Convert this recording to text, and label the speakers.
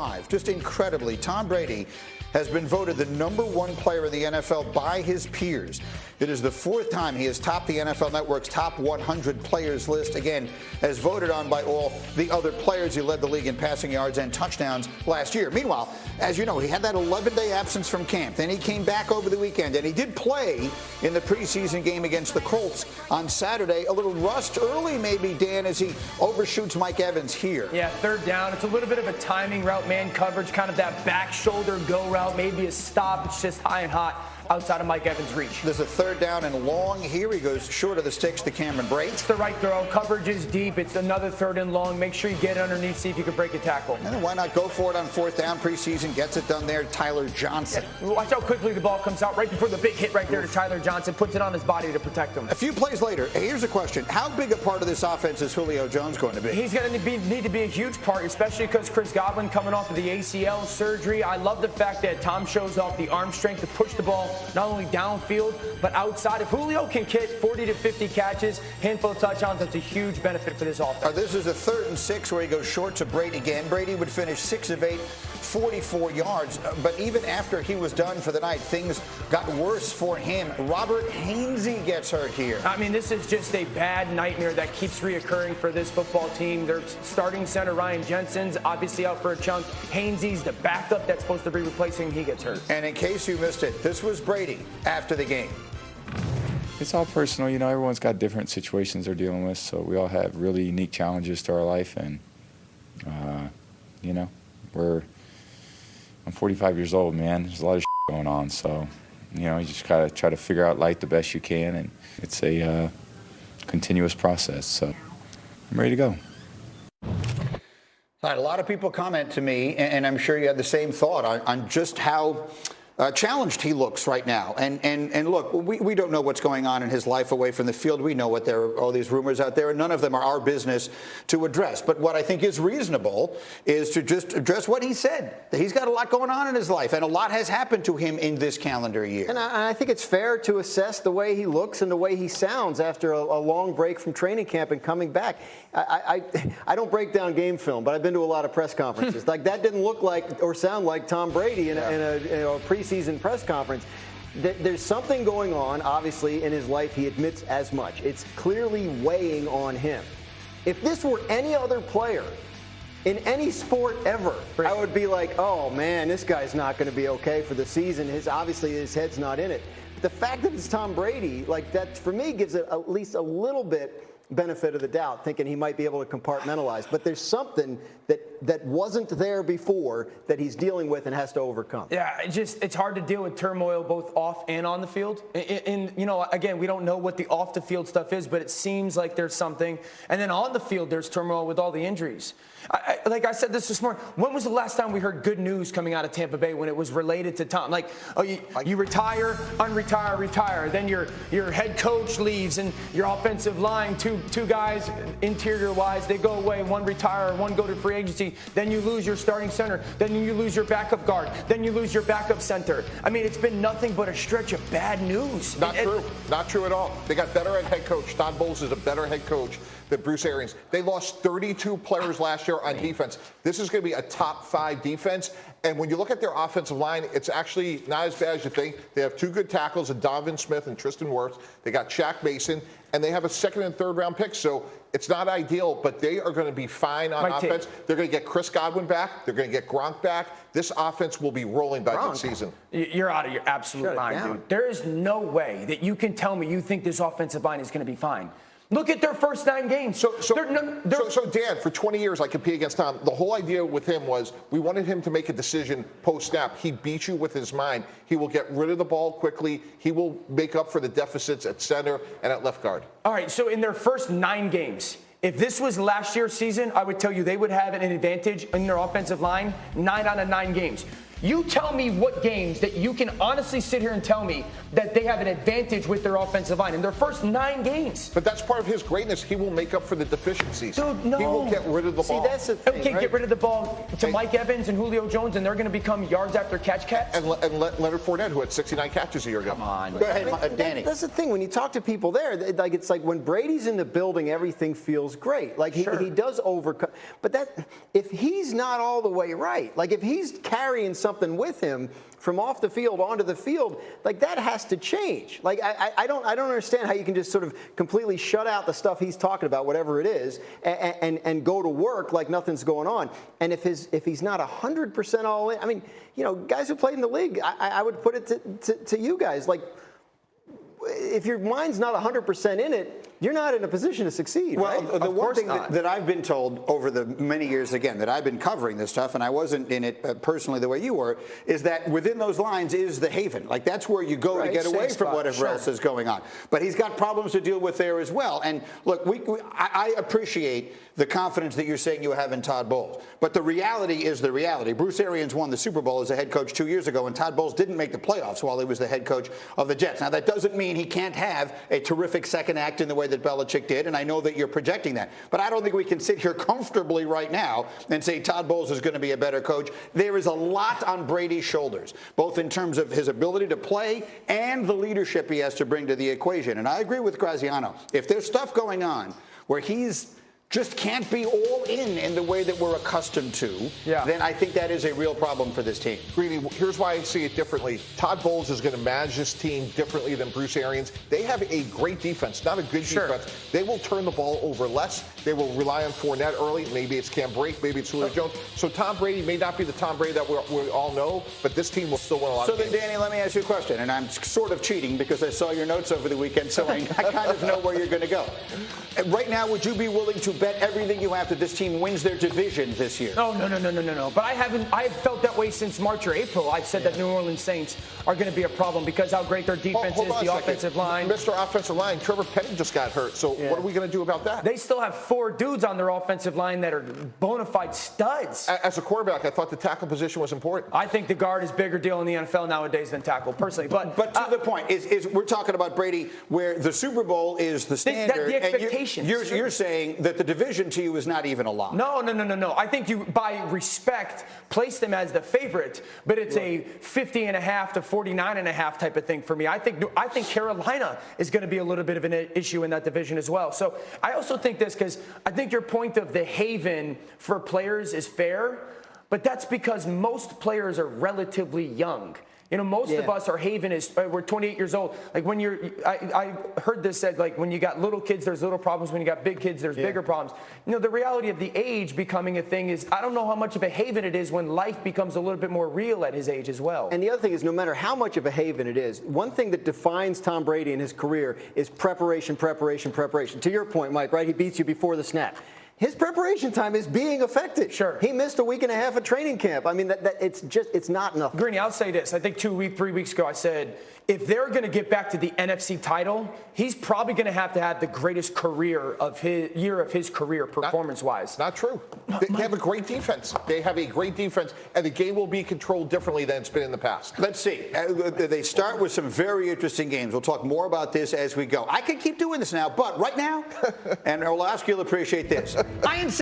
Speaker 1: 5. Just incredibly, Tom Brady has been voted the #1 player in the NFL by his peers. It is the 4th time he has topped the NFL Network's top 100 players list, again, as voted on by all the other players. He led the league in passing yards and touchdowns last year. Meanwhile, as you know, he had that 11-day absence from camp. Then he came back over the weekend, and he did play in the preseason game against the Colts on Saturday. A little rust early, maybe, Dan, as he overshoots Mike Evans here.
Speaker 2: Yeah, 3rd down. It's a little bit of a timing route, man coverage, kind of that back shoulder go route, maybe a stop. It's just high and hot outside of Mike Evans' reach.
Speaker 1: There's a 3rd down and long here. He goes short of the sticks to Cameron Brate.
Speaker 2: It's the right throw. Coverage is deep. It's another 3rd and long. Make sure you get it underneath, see if you can break a tackle.
Speaker 1: And then why not go for it on 4th down? Preseason gets it done there. Tyler Johnson.
Speaker 2: Yeah, watch how quickly the ball comes out right before the big hit right there to Tyler Johnson. Puts it on his body to protect him.
Speaker 1: A few plays later, here's a question. How big a part of this offense is Julio Jones going to be?
Speaker 2: He's going to need to be a huge part, especially because Chris Godwin coming off of the ACL surgery. I love the fact that Tom shows off the arm strength to push the ball not only downfield, but outside. If Julio can get 40 to 50 catches, handful of touchdowns, that's a huge benefit for this offense.
Speaker 1: This is a 3rd and 6 where he goes short to Brady again. Brady would finish 6 of 8, 44 yards. But even after he was done for the night, things got worse for him. Robert Hainsey gets hurt here.
Speaker 2: I mean, this is just a bad nightmare that keeps reoccurring for this football team. Their starting center, Ryan Jensen's obviously out for a chunk. Hainsey's the backup that's supposed to be replacing. He gets hurt.
Speaker 1: And in case you missed it, this was Brady after the game.
Speaker 3: It's all personal. You know, everyone's got different situations they're dealing with, so we all have really unique challenges to our life. And, you know, I'm 45 years old, man. There's a lot of going on, so, you know, you just gotta try to figure out life the best you can, and it's a continuous process, so I'm ready to go.
Speaker 1: A lot of people comment to me, and I'm sure you had the same thought on just how challenged he looks right now. And look, we don't know what's going on in his life away from the field. We know what there are all these rumors out there, and none of them are our business to address. But what I think is reasonable is to just address what he said. That he's got a lot going on in his life, and a lot has happened to him in this calendar year.
Speaker 4: And I think it's fair to assess the way he looks and the way he sounds after a long break from training camp and coming back. I don't break down game film, but I've been to a lot of press conferences. Like, that didn't look like or sound like Tom Brady in a preseason press conference. There's something going on, obviously, in his life. He admits as much. It's clearly weighing on him. If this were any other player in any sport ever, I would be like, oh, man, this guy's not going to be okay for the season. Obviously, his head's not in it. But the fact that it's Tom Brady, like, that, for me, gives it at least a little bit benefit of the doubt, thinking he might be able to compartmentalize. But there's something that wasn't there before that he's dealing with and has to overcome.
Speaker 2: Yeah, it's hard to deal with turmoil both off and on the field. And, you know, again, we don't know what the off the field stuff is, but it seems like there's something. And then on the field, there's turmoil with all the injuries. Like I said this morning, when was the last time we heard good news coming out of Tampa Bay when it was related to Tom? Like, oh, you retire, unretire, retire. Then your head coach leaves and your offensive line, two guys interior-wise, they go away. One retire, one go to free agency. Then you lose your starting center. Then you lose your backup guard. Then you lose your backup center. I mean, it's been nothing but a stretch of bad news.
Speaker 5: Not true. Not true at all. They got better at head coach. Todd Bowles is a better head coach than Bruce Arians. They lost 32 players last year on defense. This is going to be a top 5 defense. And when you look at their offensive line, it's actually not as bad as you think. They have 2 good tackles, Donovan Smith and Tristan Wirfs. They got Shaq Mason, and they have a 2nd and 3rd round pick. So it's not ideal, but they are going to be fine on offense. They're going to get Chris Godwin back. They're going to get Gronk back. This offense will be rolling by mid-season.
Speaker 2: You're out of your absolute mind, dude. There is no way that you can tell me you think this offensive line is going to be fine. Look at their first 9 games.
Speaker 5: So Dan, for 20 years I compete against Tom. The whole idea with him was we wanted him to make a decision post-snap. He beat you with his mind. He will get rid of the ball quickly. He will make up for the deficits at center and at left guard.
Speaker 2: All right, so in their first 9 games, if this was last year's season, I would tell you they would have an advantage in their offensive line 9 out of 9 games. You tell me what games that you can honestly sit here and tell me that they have an advantage with their offensive line in their first 9 games.
Speaker 5: But that's part of his greatness. He will make up for the deficiencies.
Speaker 2: Dude, no.
Speaker 5: He will get rid of the ball.
Speaker 4: See, that's the thing,
Speaker 2: Okay,
Speaker 4: right?
Speaker 2: get rid of the ball to Mike Evans and Julio Jones, and they're going to become yards after catch cats?
Speaker 5: And Leonard Fournette, who had 69 catches a year ago.
Speaker 2: Come on.
Speaker 1: Go ahead, Danny.
Speaker 4: That's the thing. When you talk to people there, it's like when Brady's in the building, everything feels great. Like he does overcome. But if he's not all the way right, like if he's carrying something with him from off the field onto the field, like that has to change. Like I don't understand how you can just sort of completely shut out the stuff he's talking about, whatever it is, and go to work like nothing's going on. And if he's not 100% all in, I mean, you know, guys who played in the league, I would put it to you guys, like, if your mind's not 100% in it, you're not in a position to succeed.
Speaker 1: Well,
Speaker 4: right?
Speaker 1: the one thing that I've been told over the many years, again, that I've been covering this stuff, and I wasn't in it personally the way you were, is that within those lines is the haven. Like, that's where you go to get away from whatever else is going on. But he's got problems to deal with there as well. And look, I appreciate the confidence that you're saying you have in Todd Bowles. But the reality is the reality. Bruce Arians won the Super Bowl as a head coach 2 years ago, and Todd Bowles didn't make the playoffs while he was the head coach of the Jets. Now, that doesn't mean he can't have a terrific second act in the way that Belichick did, and I know that you're projecting that. But I don't think we can sit here comfortably right now and say Todd Bowles is going to be a better coach. There is a lot on Brady's shoulders, both in terms of his ability to play and the leadership he has to bring to the equation. And I agree with Graziano. If there's stuff going on where he's just can't be all in the way that we're accustomed to, then I think that is a real problem for this team.
Speaker 5: Greeny, here's why I see it differently. Todd Bowles is going to manage this team differently than Bruce Arians. They have a great defense, not a good defense. They will turn the ball over less. They will rely on Fournette early. Maybe it's Cam Brake, maybe it's Julio Jones. So Tom Brady may not be the Tom Brady that we all know, but this team will still win a lot of games.
Speaker 1: So then, Danny, let me ask you a question, and I'm sort of cheating because I saw your notes over the weekend, so I kind of know where you're going to go. Right now, would you be willing to bet everything you have that this team wins their division this year?
Speaker 2: No. But I've felt that way since March or April. I've said that New Orleans Saints are going to be a problem because how great their defense is, the offensive line.
Speaker 5: Mr. Offensive Line, Trevor Penning just got hurt. So what are we going to do about that?
Speaker 2: They still have 4 dudes on their offensive line that are bona fide studs.
Speaker 5: As a quarterback, I thought the tackle position was important.
Speaker 2: I think the guard is a bigger deal in the NFL nowadays than tackle, personally. But
Speaker 1: to the point, is we're talking about Brady where the Super Bowl is the standard.
Speaker 2: The expectations.
Speaker 1: And you're saying that the division to you is not even a lock.
Speaker 2: No. I think you, by respect, place them as the favorite, but it's a 50.5 to 49.5 type of thing for me. I think Carolina is going to be a little bit of an issue in that division as well. So I also think this because I think your point of the haven for players is fair, but that's because most players are relatively young. You know, most of us, our haven is, we're 28 years old. Like when I heard this said, like when you got little kids, there's little problems. When you got big kids, there's bigger problems. You know, the reality of the age becoming a thing is, I don't know how much of a haven it is when life becomes a little bit more real at his age as well.
Speaker 4: And the other thing is, no matter how much of a haven it is, one thing that defines Tom Brady in his career is preparation. To your point, Mike, right? He beats you before the snap. His preparation time is being effective.
Speaker 2: Sure.
Speaker 4: He missed a week and a half of training camp. I mean, it's not enough.
Speaker 2: Greeny, I'll say this. I think 3 weeks ago I said, if they're going to get back to the NFC title, he's probably going to have the greatest career of his career performance-wise.
Speaker 5: Not true. They have a great defense. And the game will be controlled differently than it's been in the past.
Speaker 1: Let's see. They start with some very interesting games. We'll talk more about this as we go. I could keep doing this now, but right now, and Orlovsky will appreciate this. I insist.